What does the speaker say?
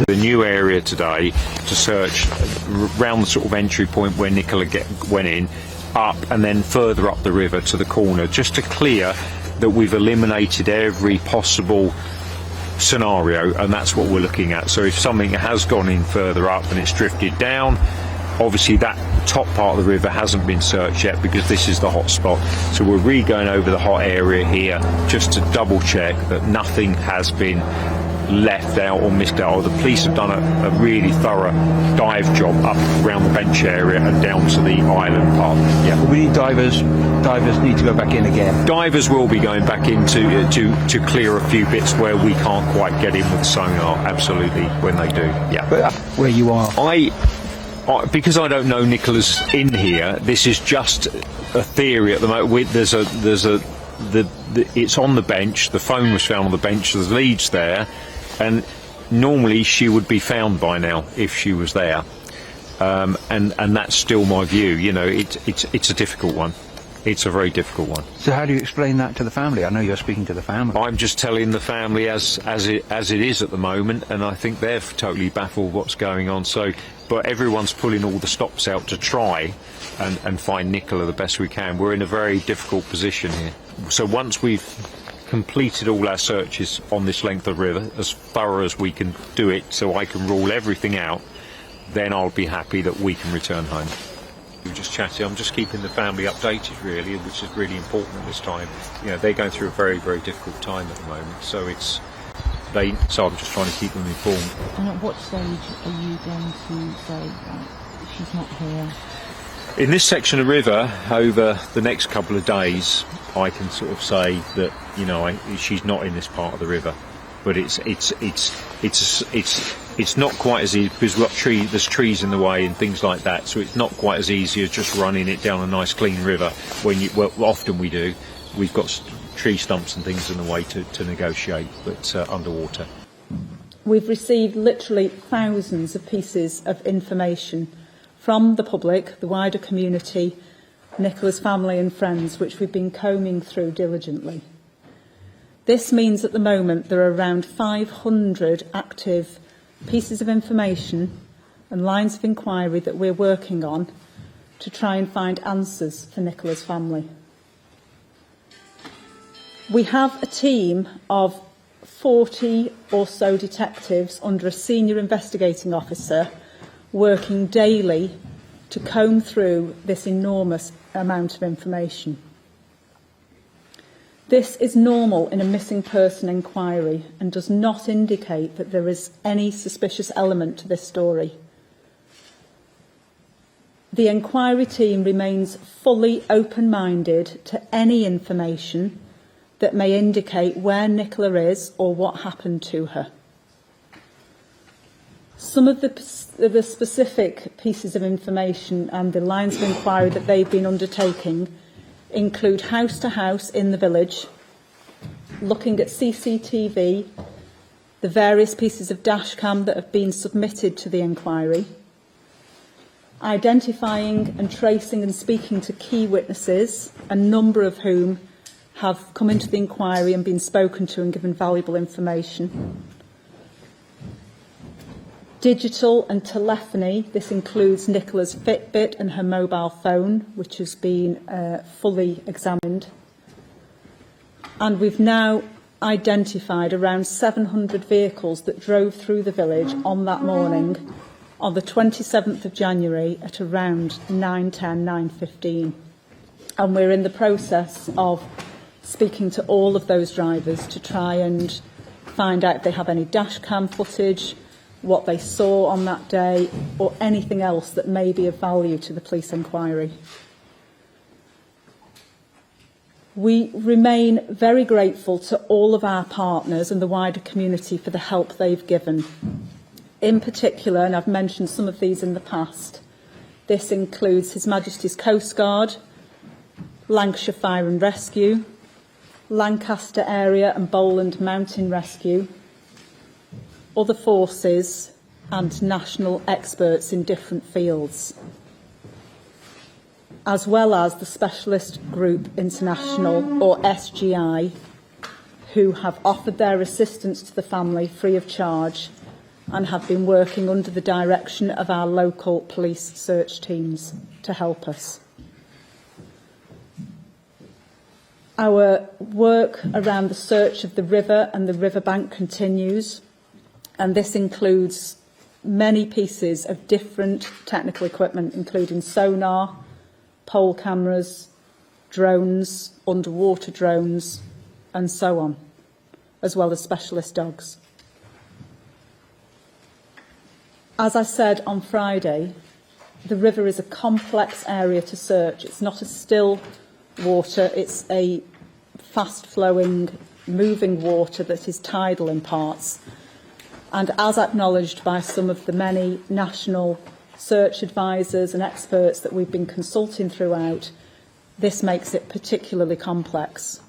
The new area today to search around the sort of entry point where Nicola went in, up and then further up the river to the corner, just to clear that we've eliminated every possible scenario, and that's what we're looking at. So if something has gone in further up and it's drifted down, obviously that top part of the river hasn't been searched yet because this is the hot spot. So we're really going over the hot area here just to double check that nothing has been left out or missed out. The police have done a really thorough dive job up around the bench area and down to the island part. Yeah, we need divers. Divers need to go back in again. Divers will be going back in to clear a few bits where we can't quite get in with sonar. Absolutely, when they do. Yeah. But where you are, because I don't know Nicola's in here. This is just a theory at the moment. It's on the bench. The phone was found on the bench. There's leads there. And normally she would be found by now if she was there, and that's still my view. You know, it's a difficult one. It's a very difficult one. So how do you explain that to the family? I know you're speaking to the family. I'm just telling the family as it is at the moment, and I think they're totally baffled what's going on. So, but everyone's pulling all the stops out to try and find Nicola the best we can. We're in a very difficult position here. So once we've completed all our searches on this length of river, as thorough as we can do it, so I can rule everything out, then I'll be happy that we can return home. We're just chatting. I'm just keeping the family updated, really, which is really important at this time. You know, they're going through a very, very difficult time at the moment, so so I'm just trying to keep them informed. And at what stage are you going to say, right, she's not here? In this section of river, over the next couple of days, I can sort of say that, you know, she's not in this part of the river, but it's not quite as easy because we've got there's trees in the way and things like that, so it's not quite as easy as just running it down a nice clean river. Often we do. We've got tree stumps and things in the way to negotiate, but underwater. We've received literally thousands of pieces of information from the public, the wider community, Nicola's family and friends, which we've been combing through diligently. This means at the moment there are around 500 active pieces of information and lines of inquiry that we're working on to try and find answers for Nicola's family. We have a team of 40 or so detectives under a senior investigating officer working daily to comb through this enormous amount of information. This is normal in a missing person inquiry and does not indicate that there is any suspicious element to this story. The inquiry team remains fully open-minded to any information that may indicate where Nicola is or what happened to her. Some of the specific pieces of information and the lines of inquiry that they've been undertaking include house to house in the village, looking at CCTV, the various pieces of dashcam that have been submitted to the inquiry, identifying and tracing and speaking to key witnesses, a number of whom have come into the inquiry and been spoken to and given valuable information. Digital and telephony, this includes Nicola's Fitbit and her mobile phone, which has been fully examined. And we've now identified around 700 vehicles that drove through the village on that morning, on the 27th of January at around 9:10, 9:15. And we're in the process of speaking to all of those drivers to try and find out if they have any dashcam footage, what they saw on that day, or anything else that may be of value to the police inquiry. We remain very grateful to all of our partners and the wider community for the help they've given. In particular, and I've mentioned some of these in the past, this includes His Majesty's Coast Guard, Lancashire Fire and Rescue, Lancaster Area and Bowland Mountain Rescue, other forces and national experts in different fields, as well as the Specialist Group International, or SGI, who have offered their assistance to the family free of charge and have been working under the direction of our local police search teams to help us. Our work around the search of the river and the riverbank continues, and this includes many pieces of different technical equipment, including sonar, pole cameras, drones, underwater drones, and so on, as well as specialist dogs. As I said on Friday, the river is a complex area to search. It's not a still water, it's a fast-flowing, moving water that is tidal in parts. And as acknowledged by some of the many national search advisors and experts that we've been consulting throughout, this makes it particularly complex.